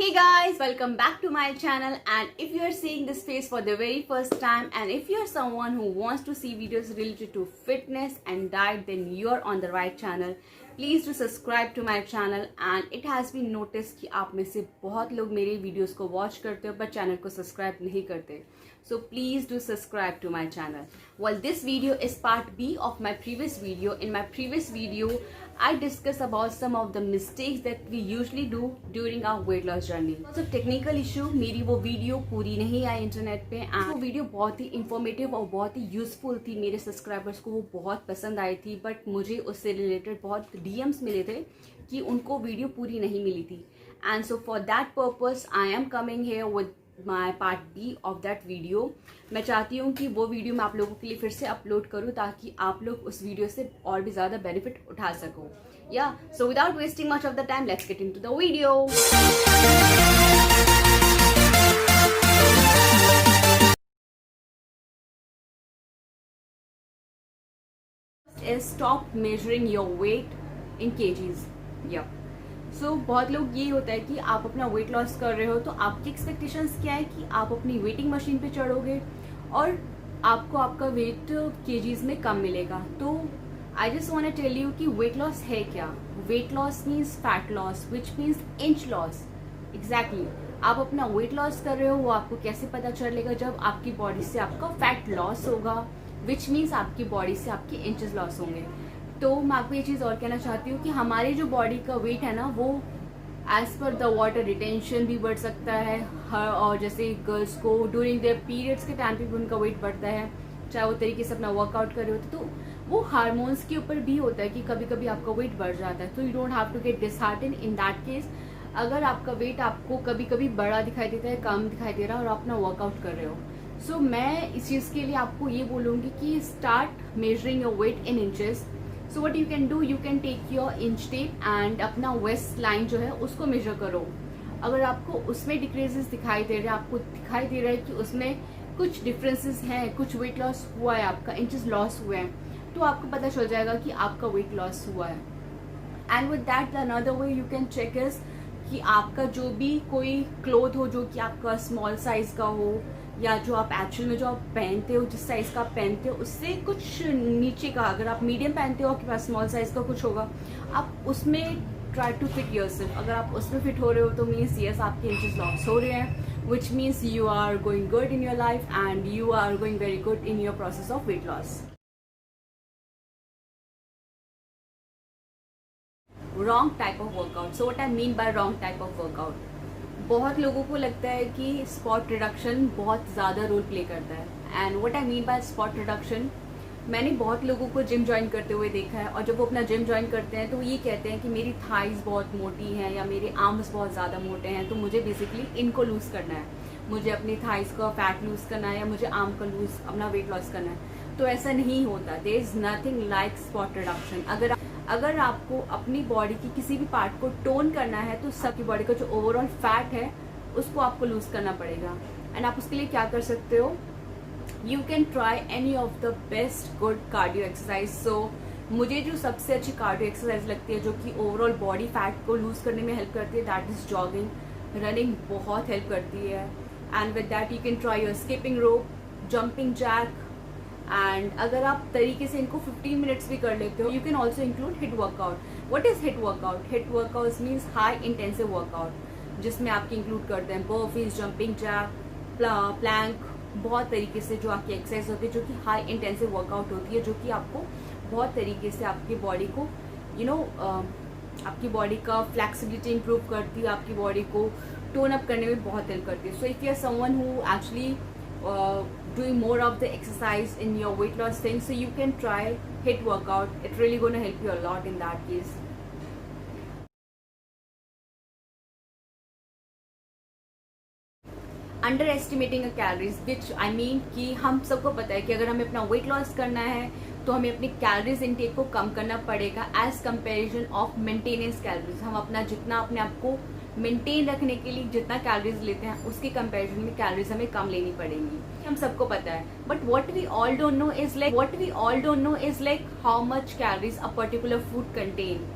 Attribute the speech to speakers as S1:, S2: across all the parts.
S1: Hey guys, welcome back to my channel. And if you are seeing this face for the very first time, and if you are someone who wants to see videos related to fitness and diet, then you are on the right channel. Please do subscribe to my channel. And it has been noticed कि आप में से बहुत लोग मेरे videos को watch करते हो पर चैनल को सब्सक्राइब नहीं करते. So please do subscribe to my channel. Well, this video is part B of my previous video. In my previous video, I discuss about some of the mistakes that we usually do during our weight loss journey. Because of technical issue, मेरी वो video पूरी नहीं आई internet पे. वो video बहुत ही informative और बहुत ही useful थी. मेरे सब्सक्राइबर्स को वो बहुत पसंद आई थी, बट मुझे उससे रिलेटेड बहुत DMs मिले थे कि उनको वीडियो पूरी नहीं मिली थी. And so for that purpose, I am coming here with my part B of that video. मैं चाहती हूँ कि वो वीडियो मैं आप लोगों के लिए फिर से अपलोड करूँ ताकि आप लोग उस वीडियो से और भी ज़्यादा बेनिफिट उठा सको. या so without wasting much of the time, let's get into the video. is stop measuring your weight in kgs. Yeah. सो बहुत लोग ये होता है कि आप अपना वेट लॉस कर रहे हो तो आपकी एक्सपेक्टेशंस क्या है कि आप अपनी वेटिंग मशीन पे चढ़ोगे और आपको आपका वेट केजीज में कम मिलेगा. तो I just want to tell you कि वेट लॉस है क्या. Weight loss means fat loss which means inch loss. Exactly आप अपना वेट लॉस कर रहे हो वो आपको कैसे पता चलेगा? जब आपकी बॉडी से आपका फैट लॉस होगा, विच मीन्स आपकी बॉडी से आपके इंचेस लॉस होंगे. तो मैं आपको ये चीज़ और कहना चाहती हूँ कि हमारी जो बॉडी का वेट है ना वो as per the water retention भी बढ़ सकता है. और जैसे गर्ल्स को ड्यूरिंग देयर पीरियड्स के टाइम पे भी उनका वेट बढ़ता है, चाहे वो तरीके से अपना वर्कआउट कर रहे होते. तो वो हार्मोन्स के ऊपर भी होता है कि कभी कभी आपका वेट बढ़ जाता है. तो you don't have to get dishearten in that case. अगर आपका वेट आपको कभी कभी बड़ा दिखाई देता है, कम दिखाई दे रहा है और आप अपना वर्कआउट कर रहे हो, सो मैं इस चीज़ के लिए आपको ये बोलूँगी कि start measuring your weight in inches. So what you can do, you can take your inch tape and अपना वेस्ट लाइन जो है उसको मेजर करो. अगर आपको उसमें डिक्रीजेस दिखाई दे रहे हैं, आपको दिखाई दे रहा है कि उसमें कुछ डिफरेंसेस हैं, कुछ वेट लॉस हुआ है, आपका इंचेस लॉस हुए हैं, तो आपको पता चल जाएगा कि आपका वेट लॉस हुआ है. And with that another way you can check is कि आपका जो भी कोई क्लोथ हो जो कि आपका स्मॉल साइज का हो, या जो आप एक्चुअल में जो आप पहनते हो, जिस साइज का आप पहनते हो उससे कुछ नीचे का, अगर आप मीडियम पहनते हो आपके पास स्मॉल साइज का कुछ होगा, आप उसमें ट्राई टू फिट योरसेल्फ. अगर आप उसमें फिट हो रहे हो तो मीन्स यस आपके इंचेस लॉस हो रहे हैं, which means you are going good in your life and you are going very good in your process of weight loss. Wrong type of workout. So what I mean by wrong type of workout, बहुत लोगों को लगता है कि spot reduction बहुत ज़्यादा role play करता है. And what I mean bye spot reduction, मैंने बहुत लोगों को जिम ज्वाइन करते हुए देखा है और जब वो अपना जिम ज्वाइन करते हैं तो वो ये कहते हैं कि मेरी थाइज बहुत मोटी हैं या मेरे आर्म्स बहुत ज़्यादा मोटे हैं, तो मुझे बेसिकली इनको लूज़ करना है, मुझे अपनी थाइज का फैट लूज़ करना है या मुझे आर्म का लूज़ अपना वेट लॉस करना है. तो ऐसा नहीं होता. There is nothing like spot reduction. अगर आपको अपनी बॉडी की किसी भी पार्ट को टोन करना है तो सबकी बॉडी का जो ओवरऑल फैट है उसको आपको लूज करना पड़ेगा. एंड आप उसके लिए क्या कर सकते हो, you can try any of the best good cardio exercise. So मुझे जो सबसे अच्छी कार्डियो एक्सरसाइज लगती है जो कि ओवरऑल बॉडी फैट को लूज करने में हेल्प करती है, दैट इज जॉगिंग. रनिंग बहुत हेल्प करती है. And with that you can try your skipping rope, jumping jack. एंड अगर आप तरीके से इनको 15 मिनट्स भी कर लेते हो, you can also include hit workout. What is hit workout? Hit workout means high intensive workout, जिसमें आपके इंक्लूड करते हैं बर्फीज, जंपिंग जैक, प्लैंक, बहुत तरीके से जो आपकी एक्सरसाइज होती है जो कि हाई इंटेंसिव वर्कआउट होती है, जो कि आपको बहुत तरीके से आपकी बॉडी को आपकी बॉडी का फ्लेक्सिबिलिटी इंप्रूव करती है, आपकी बॉडी को टोन अप करने में बहुत हेल्प करती है. So if you are someone who actually doing more of the exercise in your weight loss thing, so you can try HIIT workout. It really gonna help you a lot in that case. Underestimating a calories, which I mean कि हम सबको पता है कि अगर हमें अपना weight loss करना है तो हमें अपनी कैलोरीज इनटेक को कम करना पड़ेगा as comparison of maintenance calories. हम अपना जितना अपने आप को मेंटेन रखने के लिए जितना कैलोरीज लेते हैं उसके कंपैरिजन में कैलोरीज हमें कम लेनी पड़ेंगी, हम सबको पता है. But what we all don't know is like how much calories a particular food content.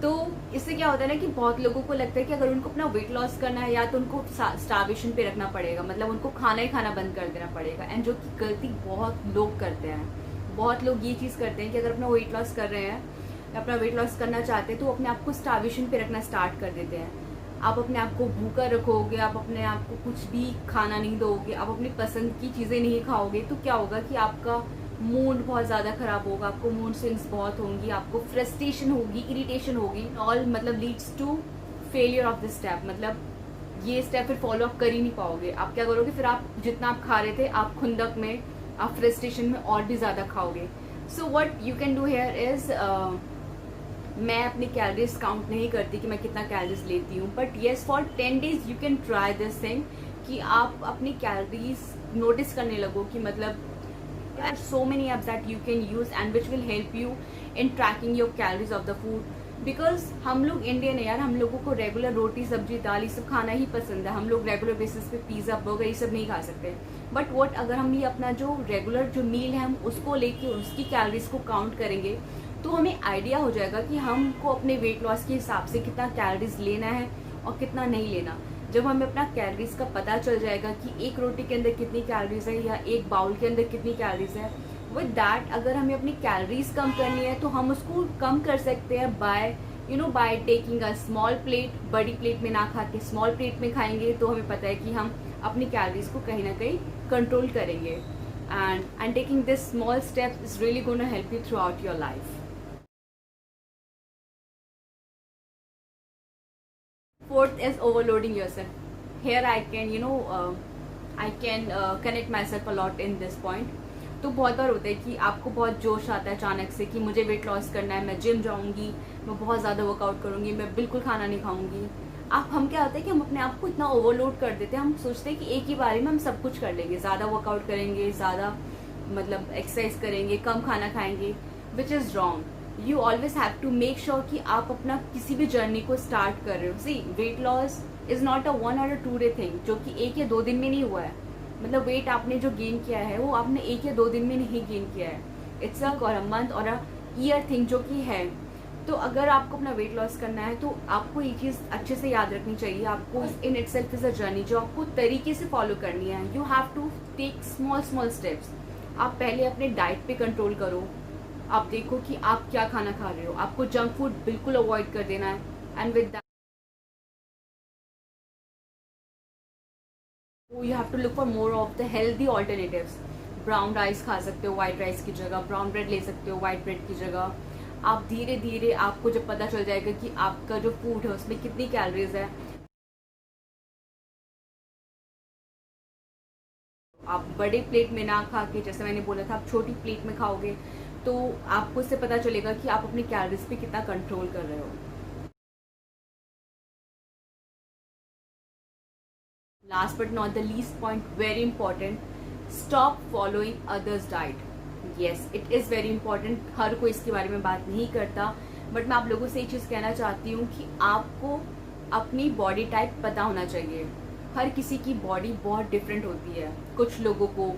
S1: तो इससे क्या होता है ना कि बहुत लोगों को लगता है कि अगर उनको अपना वेट लॉस करना है या तो उनको स्टार्वेशन पे रखना पड़ेगा, मतलब उनको खाना ही खाना बंद कर देना पड़ेगा। एंड जो कि गलती बहुत लोग करते हैं। बहुत लोग ये चीज़ करते हैं कि अगर अपना वेट लॉस कर रहे हैं, अपना वेट लॉस करना चाहते हैं, तो अपने आप को स्टार्वेशन पे रखना स्टार्ट कर देते हैं। आप अपने आप को भूखा रखोगे, आप अपने आप को कुछ भी खाना नहीं दोगे, आप अपनी पसंद की चीज़ें नहीं खाओगे, तो क्या होगा कि आपका मूड बहुत ज़्यादा खराब होगा, आपको मूड स्विंग्स बहुत होंगी, आपको फ्रस्ट्रेशन होगी, इरिटेशन होगी, ऑल मतलब leads to failure of this step. मतलब ये स्टेप फिर फॉलो अप कर ही नहीं पाओगे। आप क्या करोगे, फिर आप जितना आप खा रहे थे, आप खुंदक में, आप फ्रस्ट्रेशन में और भी ज़्यादा खाओगे। So what you can do here is, मैं अपनी कैलोरीज काउंट नहीं करती कि मैं कितना कैलोरीज लेती हूँ, but yes for 10 days you can try this thing कि आप अपनी कैलोरीज नोटिस करने लगो कि मतलब there are so many apps that you can use and which will help you in tracking your calories of the food, because हम लोग Indian है यार, हम लोगों को रेगुलर रोटी सब्जी दाल ये सब खाना ही पसंद है। हम लोग रेगुलर बेसिस पे पिज्ज़ा बर्गर ये सब नहीं खा सकते। बट वट अगर हम ये अपना जो रेगुलर जो मील है हम उसको लेके उसकी कैलोरीज को काउंट करेंगे, तो हमें आइडिया हो जाएगा कि हमको अपने वेट लॉस के हिसाब से कितना कैलोरीज लेना है और कितना नहीं लेना। जब हमें अपना कैलोरीज का पता चल जाएगा कि एक रोटी के अंदर कितनी कैलोरीज है या एक बाउल के अंदर कितनी कैलोरीज है, विद दैट अगर हमें अपनी कैलोरीज कम करनी है तो हम उसको कम कर सकते हैं by by taking a small plate. बड़ी प्लेट में ना खा के स्मॉल प्लेट में खाएंगे तो हमें पता है कि हम अपनी कैलोरीज को कहीं ना कहीं कंट्रोल करेंगे। And taking this small steps is really gonna help you through out your life. Fourth is overloading yourself. Here I can connect myself a lot in this point. तो बहुत बार होता है कि आपको बहुत जोश आता है अचानक से कि मुझे वेट लॉस करना है, मैं जिम जाऊंगी, मैं बहुत ज़्यादा वर्कआउट करूंगी, मैं बिल्कुल खाना नहीं खाऊंगी। हम क्या होता है कि हम अपने आप को इतना ओवरलोड कर देते हैं, हम सोचते हैं कि एक ही बारी में हम सब कुछ कर लेंगे, ज़्यादा वर्कआउट करेंगे, ज़्यादा मतलब एक्सरसाइज करेंगे, कम खाना खाएंगे, which is wrong. You always have to make sure कि आप अपना किसी भी जर्नी को स्टार्ट कर रहे हो। See weight loss is not a 1 or 2 day thing, जो कि 1 या 2 दिन में नहीं हुआ है। मतलब वेट आपने जो गेन किया है वो आपने 1 या 2 दिन में नहीं गेन किया है, इट्स अ मंथ और अ ईयर थिंग जो कि है। तो अगर आपको अपना वेट लॉस करना है तो आपको ये चीज़ अच्छे से याद रखनी चाहिए, आपको in itself is a journey जो आपको तरीके से फॉलो करनी है। You have to take small steps. आप पहले अपने डाइट पे कंट्रोल करो, आप देखो कि आप क्या खाना खा रहे हो, आपको जंक फूड बिल्कुल अवॉइड कर देना है। And with that you have to look for more of the healthy alternatives. Brown rice खा सकते हो वाइट राइस की जगह, ब्राउन ब्रेड ले सकते हो वाइट ब्रेड की जगह। आप धीरे धीरे आपको जब पता चल जाएगा कि आपका जो फूड है उसमें कितनी कैलोरीज है, आप बड़े प्लेट में ना खा के, जैसे मैंने बोला था, आप छोटी प्लेट में खाओगे तो आपको इससे पता चलेगा कि आप अपनी कैलोरीज पे कितना कंट्रोल कर रहे हो। Last but not the least point, very important, stop following others diet. Yes it is very important, हर कोई इसके बारे में बात नहीं करता, बट मैं आप लोगों से एक चीज़ कहना चाहती हूँ कि आपको अपनी बॉडी टाइप पता होना चाहिए। हर किसी की बॉडी बहुत डिफरेंट होती है। कुछ लोगों को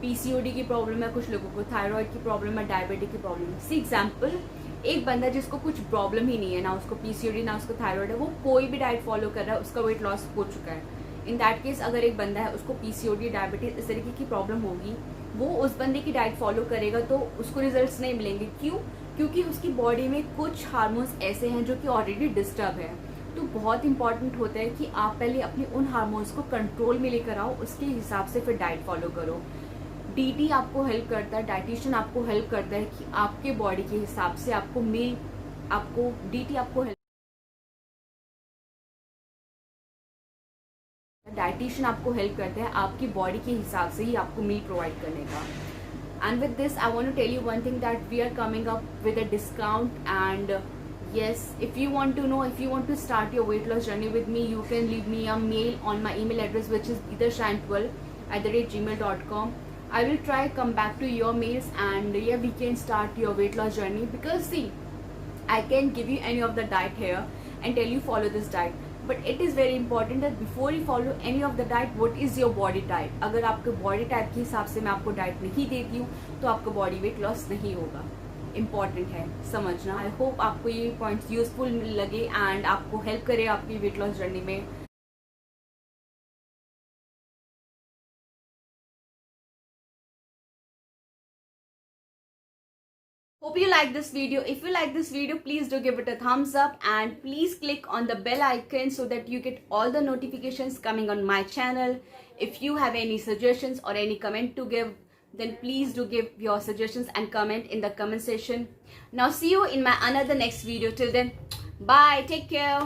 S1: पीसीओडी की प्रॉब्लम है, कुछ लोगों को थायराइड की प्रॉब्लम है, डायबिटिक की प्रॉब्लम है। सी एग्जाम्पल, एक बंदा जिसको कुछ प्रॉब्लम ही नहीं है, ना उसको पीसीओडी ना उसको थायराइड है, वो कोई भी डाइट फॉलो कर रहा है, उसका वेट लॉस हो चुका है। इन दैट केस अगर एक बंदा है उसको पीसीओडी डायबिटीज इस तरीके की प्रॉब्लम होगी, वो उस बंदे की डाइट फॉलो करेगा तो उसको रिजल्ट्स नहीं मिलेंगे। क्यों? क्योंकि उसकी बॉडी में कुछ हार्मोन्स ऐसे हैं जो कि ऑलरेडी डिस्टर्ब है। तो बहुत इंपॉर्टेंट होता है कि आप पहले अपने उन हार्मोन्स को कंट्रोल में लेकर आओ, उसके हिसाब से फिर डाइट फॉलो करो। डीटी आपको हेल्प करता है, डाइटिशियन आपको हेल्प करता है कि आपके बॉडी के हिसाब से आपको मील, आपको डीटी आपको हेल्प, डाइटिशियन आपको हेल्प करते हैं आपकी बॉडी के हिसाब से ही आपको मील प्रोवाइड करने का। And with this, I want to tell you one thing, that we are coming up with a discount, and yes, if you want to know, if you want to start your weight loss journey with me, you can leave me a mail on my email address, which is either shine12@gmail.com. I will try come back to your mails, and yeah, we can start your weight loss journey, because see, I can give you any of the diet here and tell you follow this diet, but it is very important that before you follow any of the diet, what is your body type। अगर आपके body type के हिसाब से मैं आपको diet नहीं देती हूँ तो आपका बॉडी वेट लॉस नहीं होगा। इम्पॉर्टेंट है समझना। आई होप आपको ये पॉइंट्स यूजफुल लगे एंड आपको हेल्प करे आपकी वेट लॉस जर्नी में। Hope you like this video. If you like this video, please do give it a thumbs up and please click on the bell icon so that you get all the notifications coming on my channel. If you have any suggestions or any comment to give, then please do give your suggestions and comment in the comment section. Now see you in my another next video. Till then, bye. Take care.